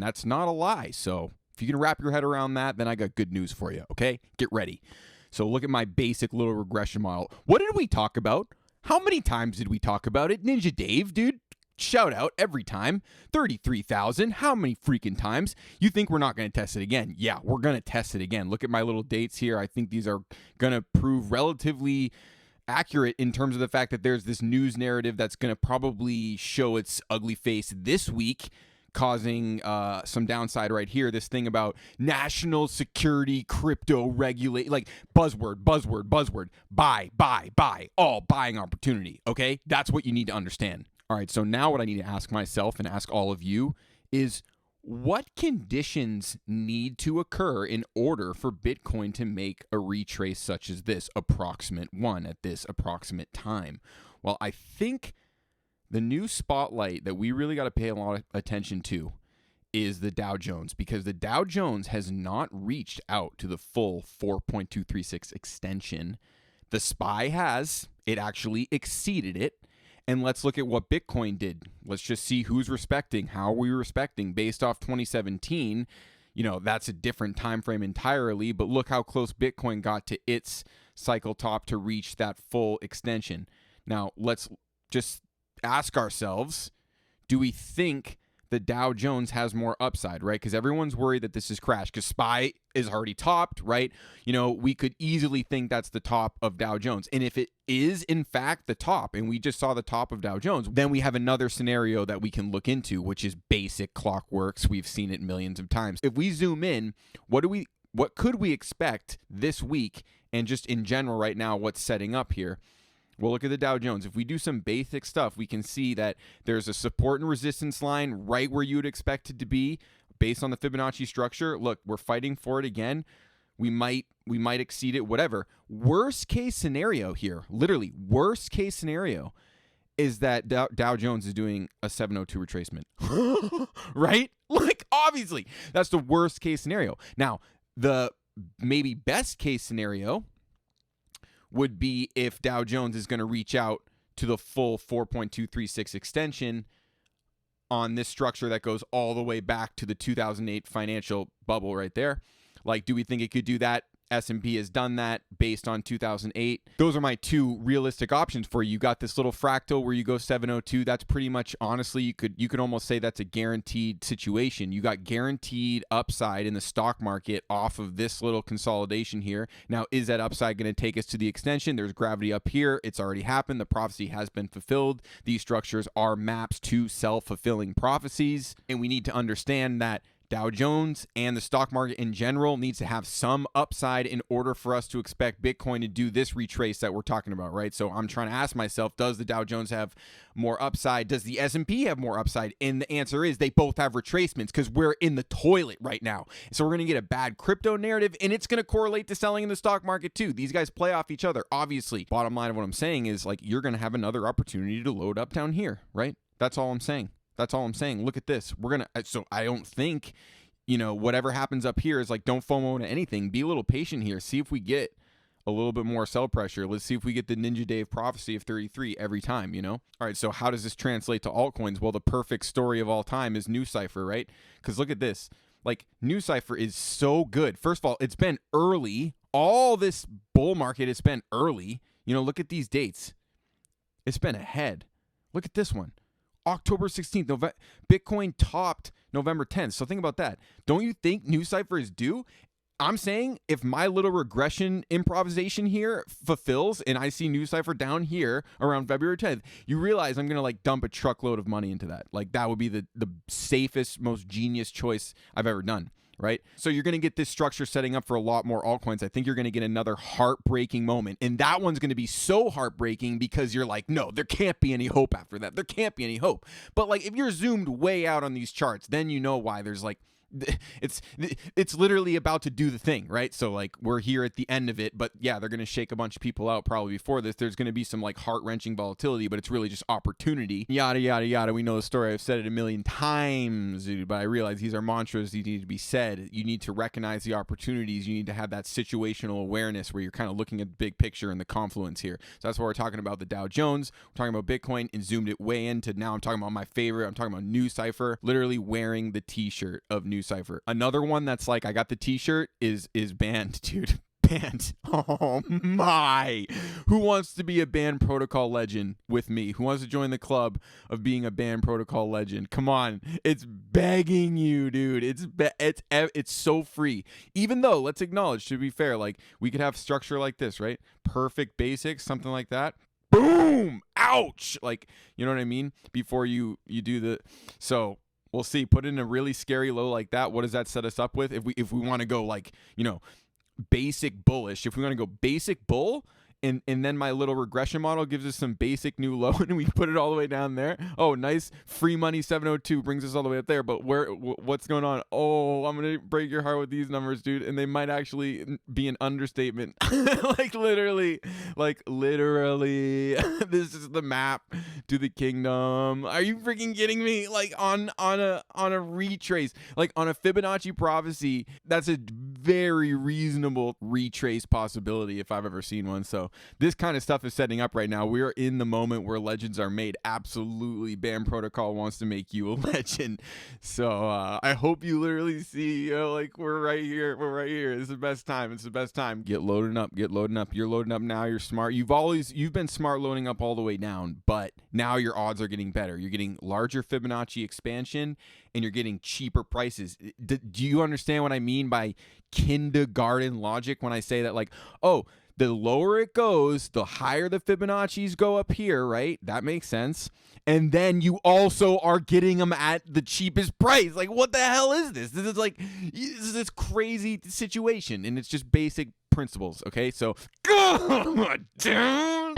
that's not a lie. So if you can wrap your head around that, then I got good news for you, okay? Get ready. So look at my basic little regression model. What did we talk about? How many times did we talk about it? Ninja Dave, dude, shout out every time. 33,000. How many freaking times? You think we're not going to test it again? Yeah, we're going to test it again. Look at my little dates here. I think these are going to prove relatively accurate in terms of the fact that there's this news narrative that's going to probably show its ugly face this week, causing some downside right here. This thing about national security, crypto regulate, like buzzword, buy, all buying opportunity. Okay, that's what you need to understand. All right, so now what I need to ask myself and ask all of you is, what conditions need to occur in order for Bitcoin to make a retrace such as this approximate one at this approximate time? Well, I think the new spotlight that we really got to pay a lot of attention to is the Dow Jones, because the Dow Jones has not reached out to the full 4.236 extension. The SPY has. It actually exceeded it. And let's look at what Bitcoin did. Let's just see who's respecting. How are we respecting? Based off 2017, that's a different time frame entirely, but look how close Bitcoin got to its cycle top to reach that full extension. Now, let's just ask ourselves, do we think the Dow Jones has more upside, right? Because everyone's worried that this is crash because SPY is already topped, right? We could easily think that's the top of Dow Jones. And if it is in fact the top, and we just saw the top of Dow Jones, then we have another scenario that we can look into, which is basic clockworks. We've seen it millions of times. If we zoom in, what could we expect this week, and just in general right now, what's setting up here? Well, look at the Dow Jones. If we do some basic stuff, we can see that there's a support and resistance line right where you would expect it to be based on the Fibonacci structure. Look, we're fighting for it again. We might exceed it, whatever. Worst case scenario here, literally worst case scenario, is that Dow Jones is doing a 702 retracement, right? Like, obviously, that's the worst case scenario. Now, the maybe best case scenario would be if Dow Jones is going to reach out to the full 4.236 extension on this structure that goes all the way back to the 2008 financial bubble right there. Like, do we think it could do that? S&P has done that based on 2008. Those are my two realistic options for you. You got this little fractal where you go 702. That's pretty much, honestly, you could almost say that's a guaranteed situation. You got guaranteed upside in the stock market off of this little consolidation here. Now, is that upside going to take us to the extension? There's gravity up here. It's already happened. The prophecy has been fulfilled. These structures are maps to self-fulfilling prophecies, and we need to understand that Dow Jones and the stock market in general needs to have some upside in order for us to expect Bitcoin to do this retrace that we're talking about, right? So I'm trying to ask myself, does the Dow Jones have more upside? Does the S&P have more upside? And the answer is they both have retracements because we're in the toilet right now. So we're going to get a bad crypto narrative, and it's going to correlate to selling in the stock market too. These guys play off each other, obviously. Bottom line of what I'm saying is, like, you're going to have another opportunity to load up down here, right? That's all I'm saying. That's all I'm saying. Look at this. So I don't think, whatever happens up here is like, don't FOMO to anything. Be a little patient here. See if we get a little bit more sell pressure. Let's see if we get the Ninja Dave prophecy of 33 every time, All right, so how does this translate to altcoins? Well, the perfect story of all time is NuCypher, right? Because look at this. Like, NuCypher is so good. First of all, it's been early. All this bull market, it's been early. Look at these dates. It's been ahead. Look at this one. October 16th, Bitcoin topped November 10th. So think about that. Don't you think NuCypher is due? I'm saying if my little regression improvisation here fulfills and I see NuCypher down here around February 10th, you realize I'm going to dump a truckload of money into that. Like, that would be the safest, most genius choice I've ever done. Right? So you're going to get this structure setting up for a lot more altcoins. I think you're going to get another heartbreaking moment. And that one's going to be so heartbreaking because you're like, no, there can't be any hope after that. There can't be any hope. But if you're zoomed way out on these charts, then you know why there's it's literally about to do the thing, right? So like we're here at the end of it, but yeah, they're going to shake a bunch of people out probably before this. There's going to be some like heart-wrenching volatility, but it's really just opportunity. Yada, yada, yada. We know the story. I've said it a million times, dude, but I realize these are mantras. These need to be said. You need to recognize the opportunities. You need to have that situational awareness where you're kind of looking at the big picture and the confluence here. So that's why we're talking about the Dow Jones. We're talking about Bitcoin and zoomed it way into now. I'm talking about my favorite. I'm talking about New Cipher, literally wearing the t-shirt of New Cipher. Another one that's like, I got the t-shirt is banned, dude. Banned. Oh my. Who wants to be a banned protocol legend with me? Who wants to join the club of being a banned protocol legend? Come on. It's begging you, dude. It's so free. Even though, let's acknowledge, to be fair, like we could have structure like this, right? Perfect basics, something like that. Boom! Ouch! Like, you know what I mean? Before you do the, so we'll see. Put in a really scary low like that. What does that set us up with? If we want to go like, you know, basic bullish, if we want to go basic bull, and then my little regression model gives us some basic new low and we put it all the way down there. Oh, nice. Free money 702 brings us all the way up there. But what's going on? Oh, I'm going to break your heart with these numbers, dude. And they might actually be an understatement. like literally, this is the map to the kingdom. Are you freaking kidding me? Like on a retrace, like on a Fibonacci prophecy, that's a very reasonable retrace possibility if I've ever seen one. So this kind of stuff is setting up right now. We're in the moment where legends are made. Absolutely. BAM Protocol wants to make you a legend. So I hope you literally see, like we're right here. We're right here. It's the best time. It's the best time. Get loading up. Get loading up. You're loading up now. You're smart. You've been smart loading up all the way down, but now your odds are getting better. You're getting larger Fibonacci expansion and you're getting cheaper prices. Do you understand what I mean by kindergarten logic when I say that, like, oh, the lower it goes, the higher the Fibonacci's go up here, right? That makes sense. And then you also are getting them at the cheapest price. Like, what the hell is this? This is this crazy situation, and it's just basic principles, okay? So, God damn.